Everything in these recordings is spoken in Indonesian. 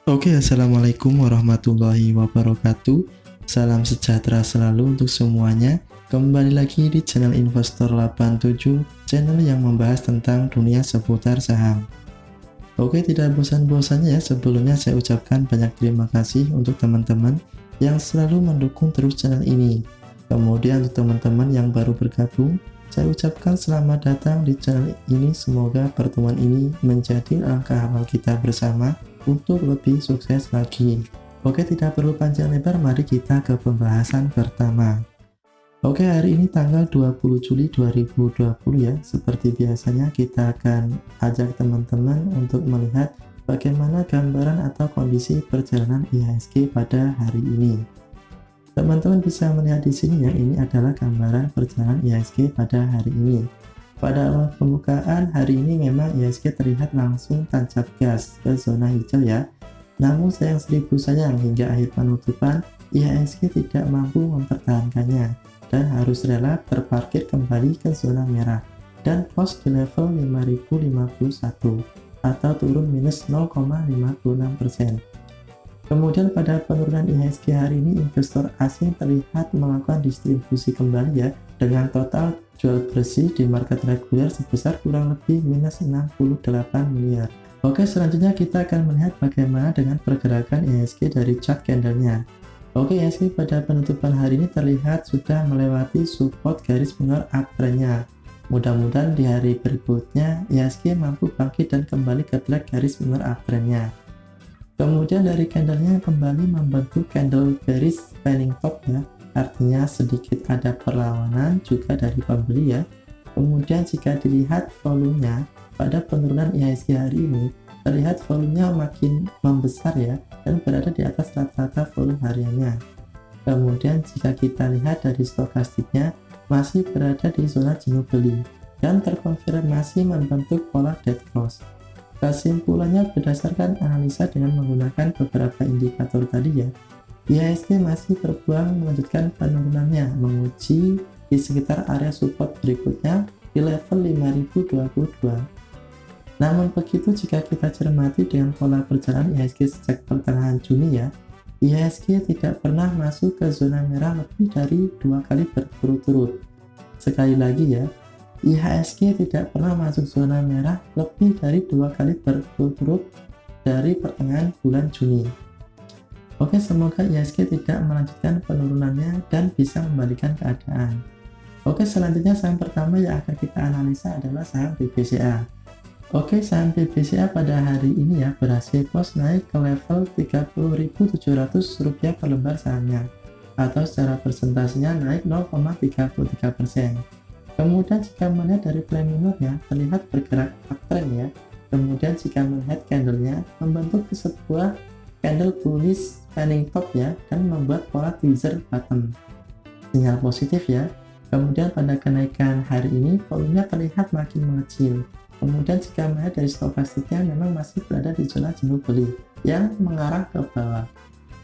Oke, assalamualaikum warahmatullahi wabarakatuh. Salam sejahtera selalu untuk semuanya. Kembali lagi di channel Investor 87, channel yang membahas tentang dunia seputar saham. Oke, tidak bosan-bosannya ya, sebelumnya saya ucapkan banyak terima kasih untuk teman-teman yang selalu mendukung terus channel ini. Kemudian untuk teman-teman yang baru bergabung, saya ucapkan selamat datang di channel ini. Semoga pertemuan ini menjadi langkah awal kita bersama untuk lebih sukses lagi. Oke, tidak perlu panjang lebar, mari kita ke pembahasan pertama. Oke, hari ini tanggal 20 Juli 2020 ya. Seperti biasanya kita akan ajak teman-teman untuk melihat bagaimana gambaran atau kondisi perjalanan IHSG pada hari ini. Teman-teman bisa melihat di sini ya, ini adalah gambaran perjalanan IHSG pada hari ini. Pada awal pembukaan hari ini memang IHSG terlihat langsung tancap gas ke zona hijau ya. Namun sayang hingga akhir penutupan IHSG tidak mampu mempertahankannya dan harus rela terparkir kembali ke zona merah dan close di level 5051 atau turun minus 0,56%. Kemudian pada penurunan IHSG hari ini investor asing terlihat melakukan distribusi kembali ya, dengan total jual bersih di market reguler sebesar kurang lebih minus 68 miliar. Oke, selanjutnya kita akan melihat bagaimana dengan pergerakan IHSG dari chart candlenya. Oke, IHSG pada penutupan hari ini terlihat sudah melewati support garis minor uptrendnya. Mudah-mudahan di hari berikutnya IHSG mampu bangkit dan kembali ke track garis minor uptrendnya. Kemudian dari candlenya kembali membentuk candle bearish spanning top ya, artinya sedikit ada perlawanan juga dari pembeli ya. Kemudian jika dilihat volumenya pada penurunan IHSG hari ini, terlihat volumenya makin membesar ya, dan berada di atas rata-rata volume hariannya. Kemudian jika kita lihat dari stokastiknya, masih berada di zona jenuh beli dan terkonfirmasi membentuk pola dead cross. Kesimpulannya berdasarkan analisa dengan menggunakan beberapa indikator tadi ya, IHSG masih berpeluang melanjutkan penurunannya, menguji di sekitar area support berikutnya di level 5022. Namun begitu jika kita cermati dengan pola perjalanan IHSG sejak pertengahan Juni ya, IHSG tidak pernah masuk ke zona merah lebih dari 2 kali berturut-turut. Sekali lagi ya, IHSG tidak pernah masuk zona merah lebih dari 2 kali berturut-turut dari pertengahan bulan Juni. Oke, semoga IHSG tidak melanjutkan penurunannya dan bisa membalikan keadaan. Oke, selanjutnya saham pertama yang akan kita analisa adalah saham BBCA. Oke, saham BBCA pada hari ini ya berhasil close naik ke level Rp30.700 per lembar sahamnya, atau secara persentasenya naik 0,33%. Kemudian jika melihat dari trend minornya terlihat bergerak uptrend ya. Kemudian jika melihat candlenya membentuk sebuah candle bullish spanning top ya, dan membuat pola tweezer bottom. Sinyal positif ya. Kemudian pada kenaikan hari ini volumenya terlihat makin mengecil. Kemudian jika melihat dari stokastiknya memang masih berada di zona jenuh beli yang mengarah ke bawah.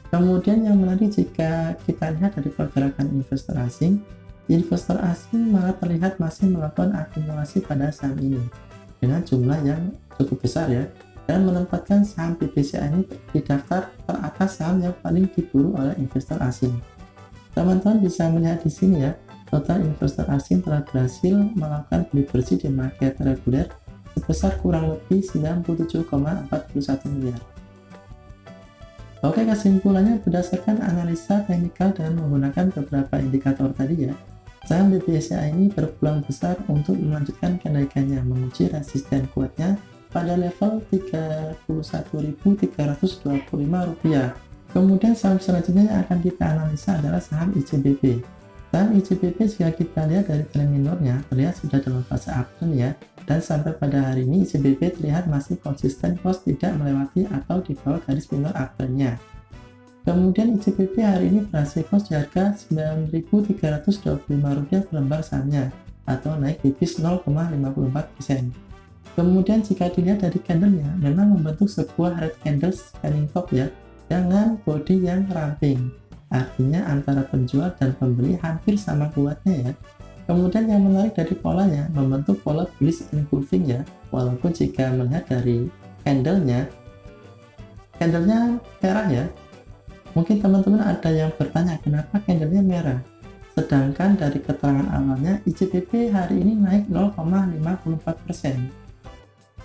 Kemudian yang menarik jika kita lihat dari pergerakan investor asing malah terlihat masih melakukan akumulasi pada saham ini dengan jumlah yang cukup besar ya, dan menempatkan saham BBCA ini di daftar teratas saham yang paling diburu oleh investor asing. Teman-teman bisa melihat di sini ya, total investor asing telah berhasil melakukan beli bersih di market reguler sebesar kurang lebih 97,41 miliar. Oke, kesimpulannya berdasarkan analisa teknikal dengan menggunakan beberapa indikator tadi ya, saham BBCA ini berpeluang besar untuk melanjutkan kenaikannya, menguji resisten kuatnya pada level Rp31.325. Kemudian saham selanjutnya yang akan kita analisa adalah saham ICBP. Saham ICBP jika kita lihat dari trend minornya terlihat sudah dalam fase uptrend ya, dan sampai pada hari ini ICBP terlihat masih konsisten close tidak melewati atau di bawah garis minor uptrendnya. Kemudian ICBP hari ini berhasil close di harga Rp9.325 per lembar sahamnya, atau naik tipis 0,54%. Kemudian jika dilihat dari candlenya memang membentuk sebuah red candle spanning top ya, dengan body yang ramping. Artinya antara penjual dan pembeli hampir sama kuatnya ya. Kemudian yang menarik dari polanya membentuk pola bullish engulfing ya, walaupun jika melihat dari candlenya candlenya merah ya. Mungkin teman-teman ada yang bertanya kenapa candlenya merah, sedangkan dari keterangan awalnya ICBP hari ini naik 0,54%.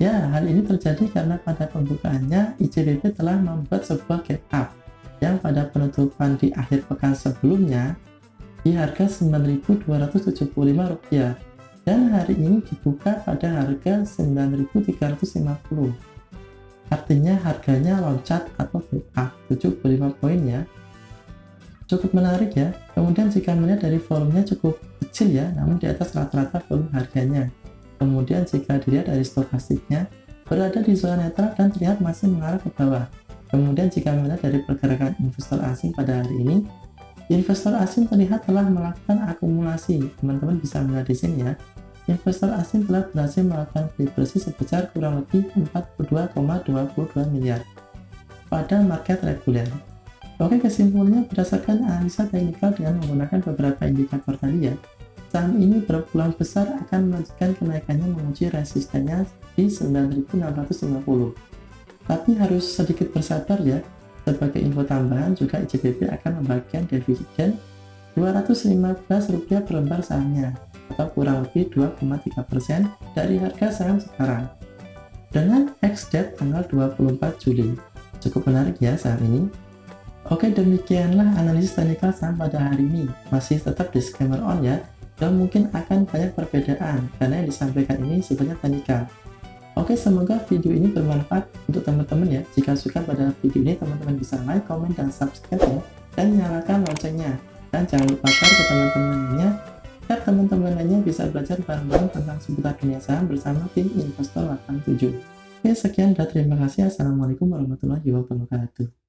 Ya, hal ini terjadi karena pada pembukaannya ICBP telah membuat sebuah gap up yang pada penutupan di akhir pekan sebelumnya di harga Rp9.275 dan hari ini dibuka pada harga 9.350. Artinya harganya loncat atau gap up 75 poin ya. Cukup menarik ya. Kemudian jika melihat dari volumenya cukup kecil ya, namun di atas rata-rata volume harganya. Kemudian jika dilihat dari stokastiknya berada di zona netral dan terlihat masih mengarah ke bawah. Kemudian jika melihat dari pergerakan investor asing pada hari ini, investor asing terlihat telah melakukan akumulasi. Teman-teman bisa melihat di sini ya. Investor asing telah berhasil melakukan beli bersih sebesar kurang lebih 42,22 miliar pada market reguler. Oke, kesimpulannya berdasarkan analisa teknikal dengan menggunakan beberapa indikator tadi ya, saham ini berpeluang besar akan melanjutkan kenaikannya menguji resistennya di 9.650. Tapi harus sedikit bersabar ya. Sebagai info tambahan juga ICBP akan membagikan dividen Rp215 per lembar sahamnya, atau kurang lebih 2,3% dari harga saham sekarang dengan ex-date tanggal 24 Juli. Cukup menarik ya saham ini. Oke, demikianlah analisis teknikal saham pada hari ini. Masih tetap disclaimer on ya, dan mungkin akan banyak perbedaan karena yang disampaikan ini sifatnya teknikal. Oke, semoga video ini bermanfaat untuk teman-teman ya. Jika suka pada video ini, teman-teman bisa like, komen, dan subscribe ya, dan nyalakan loncengnya. Dan jangan lupa share ke teman-teman lainnya agar teman-teman lainnya bisa belajar bareng-bareng tentang seputar dunia saham bersama tim Investor 87. Oke, sekian dan terima kasih. Assalamualaikum warahmatullahi wabarakatuh.